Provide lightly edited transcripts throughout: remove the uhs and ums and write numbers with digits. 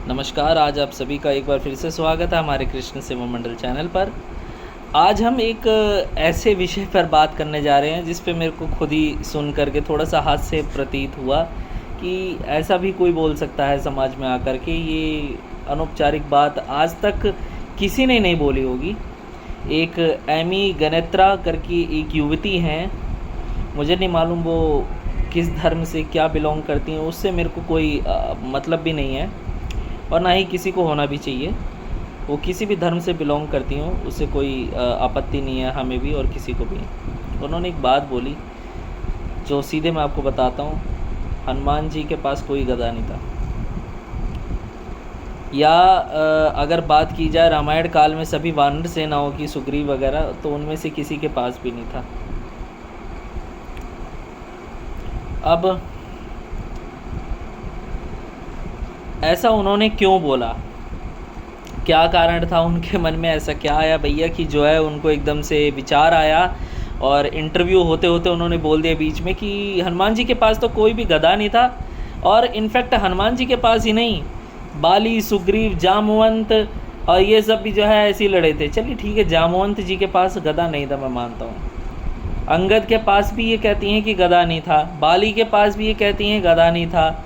नमस्कार, आज आप सभी का एक बार फिर से स्वागत है हमारे कृष्ण सेवा मंडल चैनल पर। आज हम एक ऐसे विषय पर बात करने जा रहे हैं जिस पे मेरे को खुद ही सुन करके थोड़ा सा हास्य प्रतीत हुआ कि ऐसा भी कोई बोल सकता है समाज में आकर के। ये अनौपचारिक बात आज तक किसी ने नहीं बोली होगी। एक एमी गनेत्रा करके एक युवती हैं, मुझे नहीं मालूम वो किस धर्म से क्या बिलोंग करती हैं, उससे मेरे को कोई मतलब भी नहीं है और ना ही किसी को होना भी चाहिए। वो किसी भी धर्म से बिलोंग करती हूँ, उससे कोई आपत्ति नहीं है हमें भी और किसी को भी। उन्होंने एक बात बोली जो सीधे मैं आपको बताता हूँ। हनुमान जी के पास कोई गदा नहीं था, या अगर बात की जाए रामायण काल में सभी वानर सेनाओं की, सुग्रीव वगैरह, तो उनमें से किसी के पास भी नहीं था। अब ऐसा उन्होंने क्यों बोला, क्या कारण था उनके मन में, ऐसा क्या आया भैया कि जो है उनको एकदम से विचार आया और इंटरव्यू होते होते उन्होंने बोल दिया बीच में कि हनुमान जी के पास तो कोई भी गदा नहीं था। और इनफैक्ट हनुमान जी के पास ही नहीं, बाली, सुग्रीव, जामवंत और ये सब भी जो है ऐसे ही लड़े थे। चलिए ठीक है, जामवंत जी के पास गदा नहीं था, मैं मानता हूँ। अंगद के पास भी ये कहती हैं कि गदा नहीं था, बाली के पास भी ये कहती हैं गदा नहीं था।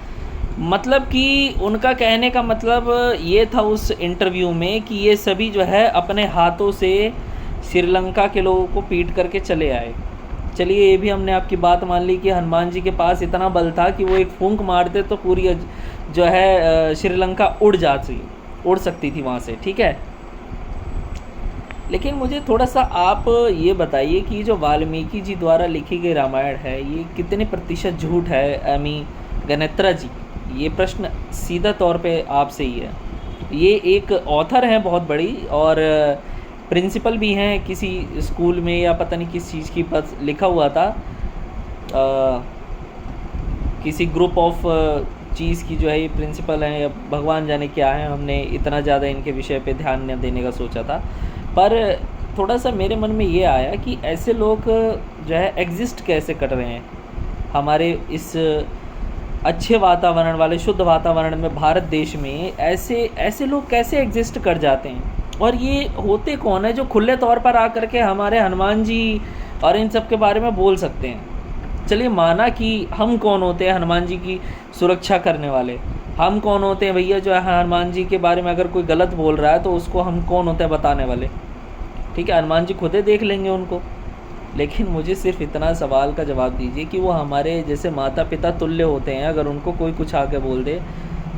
मतलब कि उनका कहने का मतलब ये था उस इंटरव्यू में कि ये सभी जो है अपने हाथों से श्रीलंका के लोगों को पीट करके चले आए। चलिए ये भी हमने आपकी बात मान ली कि हनुमान जी के पास इतना बल था कि वो एक फूंक मारते तो पूरी जो है श्रीलंका उड़ सकती थी वहाँ से, ठीक है। लेकिन मुझे थोड़ा सा आप ये बताइए कि जो वाल्मीकि जी द्वारा लिखी गई रामायण है ये कितने प्रतिशत झूठ है। एमी गनेत्रा जी, ये प्रश्न सीधा तौर पे आपसे ही है। ये एक ऑथर हैं बहुत बड़ी और प्रिंसिपल भी हैं किसी स्कूल में, या पता नहीं किस चीज़ की बस लिखा हुआ था, किसी ग्रुप ऑफ चीज़ की जो है ये प्रिंसिपल हैं, या भगवान जाने क्या है। हमने इतना ज़्यादा इनके विषय पे ध्यान न देने का सोचा था, पर थोड़ा सा मेरे मन में ये आया कि ऐसे लोग जो है एग्जिस्ट कैसे कर रहे हैं हमारे इस अच्छे वातावरण वाले, शुद्ध वातावरण में, भारत देश में। ऐसे लोग कैसे एग्जिस्ट कर जाते हैं, और ये होते कौन है जो खुले तौर पर आकर के हमारे हनुमान जी और इन सब के बारे में बोल सकते हैं। चलिए माना कि हम कौन होते हैं हनुमान जी की सुरक्षा करने वाले, हम कौन होते हैं भैया जो है हनुमान जी के बारे में अगर कोई गलत बोल रहा है तो उसको हम कौन होते हैं बताने वाले, ठीक है। हनुमान जी खुद ही देख लेंगे उनको। लेकिन मुझे सिर्फ इतना सवाल का जवाब दीजिए कि वो हमारे जैसे माता पिता तुल्य होते हैं, अगर उनको कोई कुछ आके बोल दे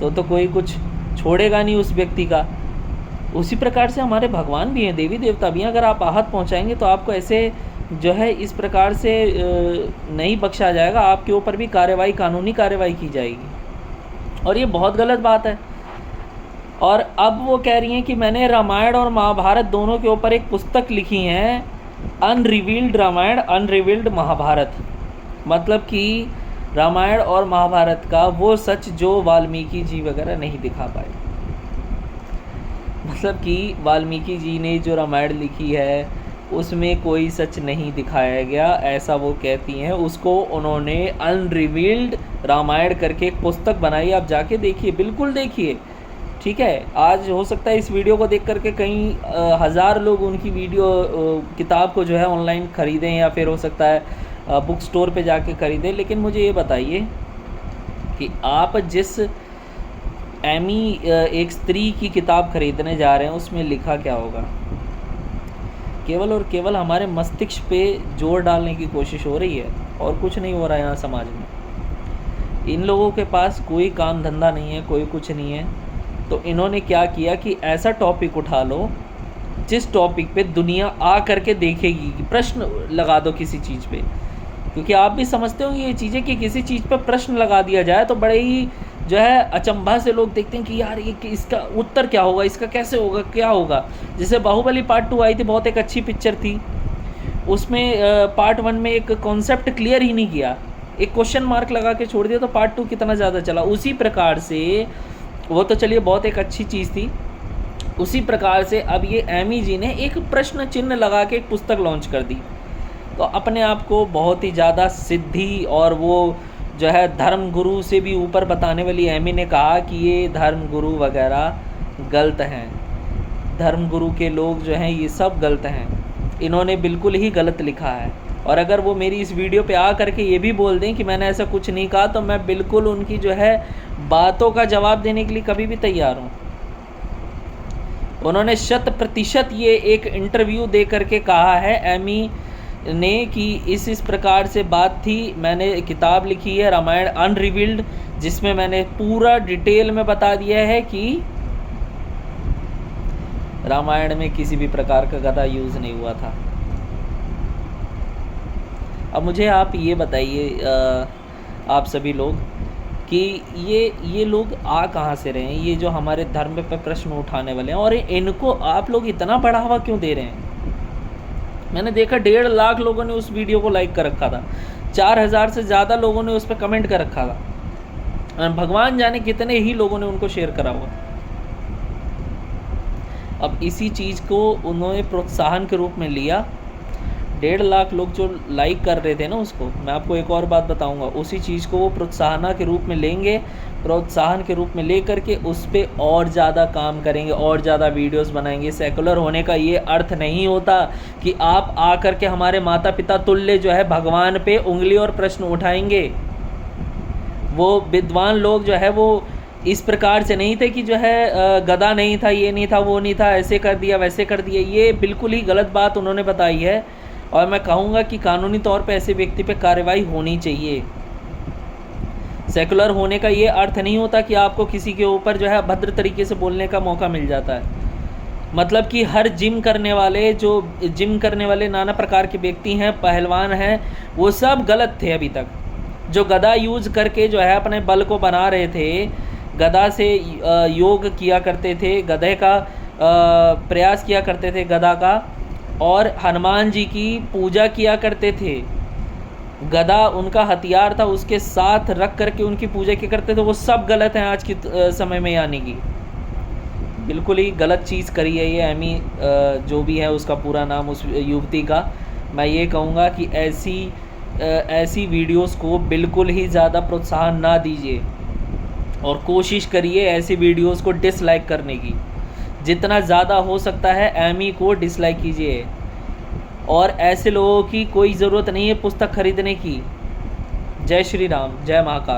तो कोई कुछ छोड़ेगा नहीं उस व्यक्ति का। उसी प्रकार से हमारे भगवान भी हैं, देवी देवता भी हैं। अगर आप आहत पहुंचाएंगे तो आपको ऐसे जो है इस प्रकार से नहीं बख्शा जाएगा, आपके ऊपर भी कार्रवाई, कानूनी कार्रवाई की जाएगी, और ये बहुत गलत बात है। और अब वो कह रही हैं कि मैंने रामायण और महाभारत दोनों के ऊपर एक पुस्तक लिखी है, अनरिवील्ड रामायण, अनरिवील्ड महाभारत। मतलब कि रामायण और महाभारत का वो सच जो वाल्मीकि जी वगैरह नहीं दिखा पाए। मतलब कि वाल्मीकि जी ने जो रामायण लिखी है उसमें कोई सच नहीं दिखाया गया, ऐसा वो कहती हैं। उसको उन्होंने अनरिवील्ड रामायण करके एक पुस्तक बनाई, आप जाके देखिए, बिल्कुल देखिए, ठीक है। आज हो सकता है इस वीडियो को देख करके कई हज़ार लोग उनकी किताब को जो है ऑनलाइन ख़रीदें, या फिर हो सकता है बुक स्टोर पे जाके ख़रीदें। लेकिन मुझे ये बताइए कि आप जिस एमी एक स्त्री की किताब ख़रीदने जा रहे हैं उसमें लिखा क्या होगा। केवल और केवल हमारे मस्तिष्क पे जोर डालने की कोशिश हो रही है और कुछ नहीं हो रहा है यहाँ समाज में। इन लोगों के पास कोई काम धंधा नहीं है, कोई कुछ नहीं है, तो इन्होंने क्या किया कि ऐसा टॉपिक उठा लो जिस टॉपिक पे दुनिया आ करके देखेगी, प्रश्न लगा दो किसी चीज़ पे। क्योंकि आप भी समझते हो ये चीज़ें कि किसी चीज़ पे प्रश्न लगा दिया जाए तो बड़े ही जो है अचंभा से लोग देखते हैं कि यार ये कि इसका उत्तर क्या होगा, इसका कैसे होगा, क्या होगा। जैसे बाहुबली पार्ट 2 आई थी, बहुत एक अच्छी पिक्चर थी, उसमें पार्ट 1 में एक कॉन्सेप्ट क्लियर ही नहीं किया, एक क्वेश्चन मार्क लगा के छोड़ दिया, तो पार्ट 2 कितना ज़्यादा चला। उसी प्रकार से वो तो चलिए बहुत एक अच्छी चीज़ थी, उसी प्रकार से अब ये एमी जी ने एक प्रश्न चिन्ह लगा के एक पुस्तक लॉन्च कर दी, तो अपने आप को बहुत ही ज़्यादा सिद्धि और वो जो है धर्म गुरु से भी ऊपर बताने वाली एमी ने कहा कि ये धर्म गुरु वगैरह गलत हैं, धर्म गुरु के लोग जो हैं ये सब गलत हैं, इन्होंने बिल्कुल ही गलत लिखा है। और अगर वो मेरी इस वीडियो पे आ करके ये भी बोल दें कि मैंने ऐसा कुछ नहीं कहा, तो मैं बिल्कुल उनकी जो है बातों का जवाब देने के लिए कभी भी तैयार हूँ। उन्होंने 100% ये एक इंटरव्यू दे करके कहा है एमी ने कि इस प्रकार से बात थी। मैंने किताब लिखी है रामायण अनरिवील्ड, जिसमें मैंने पूरा डिटेल में बता दिया है कि रामायण में किसी भी प्रकार का गधा यूज़ नहीं हुआ था। अब मुझे आप ये बताइए आप सभी लोग कि ये लोग आ कहाँ से रहे हैं, ये जो हमारे धर्म पे प्रश्न उठाने वाले हैं, और इनको आप लोग इतना बढ़ावा क्यों दे रहे हैं? मैंने देखा 1.5 लाख लोगों ने उस वीडियो को लाइक कर रखा था, 4000 से ज़्यादा लोगों ने उस पर कमेंट कर रखा था, भगवान जाने कितने ही लोगों ने उनको शेयर करा हुआ। अब इसी चीज़ को उन्होंने प्रोत्साहन के रूप में लिया। 1.5 लाख लोग जो लाइक कर रहे थे ना उसको, मैं आपको एक और बात बताऊंगा, उसी चीज़ को वो प्रोत्साहन के रूप में लेंगे, प्रोत्साहन के रूप में ले करके उस पर और ज़्यादा काम करेंगे, और ज़्यादा वीडियोस बनाएंगे। सेकुलर होने का ये अर्थ नहीं होता कि आप आकर के हमारे माता पिता तुल्य जो है भगवान पे उंगली और प्रश्न उठाएंगे। वो विद्वान लोग जो है वो इस प्रकार से नहीं थे कि जो है गधा नहीं था, ये नहीं था, वो नहीं था, ऐसे कर दिया वैसे कर दिया। ये बिल्कुल ही गलत बात उन्होंने बताई है, और मैं कहूँगा कि कानूनी तौर पे ऐसे व्यक्ति पे कार्रवाई होनी चाहिए। सेकुलर होने का ये अर्थ नहीं होता कि आपको किसी के ऊपर जो है भद्र तरीके से बोलने का मौका मिल जाता है। मतलब कि हर जिम करने वाले नाना प्रकार के व्यक्ति हैं, पहलवान हैं, वो सब गलत थे अभी तक। जो गधा यूज़ करके जो है अपने बल को बना रहे थे, गधा से योग किया करते थे, गधे का प्रयास किया करते थे गधा का, और हनुमान जी की पूजा किया करते थे। गधा उनका हथियार था, उसके साथ रख करके उनकी पूजा किया करते थे। वो सब गलत हैं आज के समय में, यानी कि बिल्कुल ही गलत चीज़ करी है ये एमी जो भी है उसका पूरा नाम उस युवती का। मैं ये कहूँगा कि ऐसी वीडियोस को बिल्कुल ही ज़्यादा प्रोत्साहन ना दीजिए, और कोशिश करिए ऐसी वीडियोस को डिसलाइक करने की। जितना ज़्यादा हो सकता है एमी को डिसलाइक कीजिए, और ऐसे लोगों की कोई ज़रूरत नहीं है पुस्तक खरीदने की। जय श्री राम, जय महाकाल।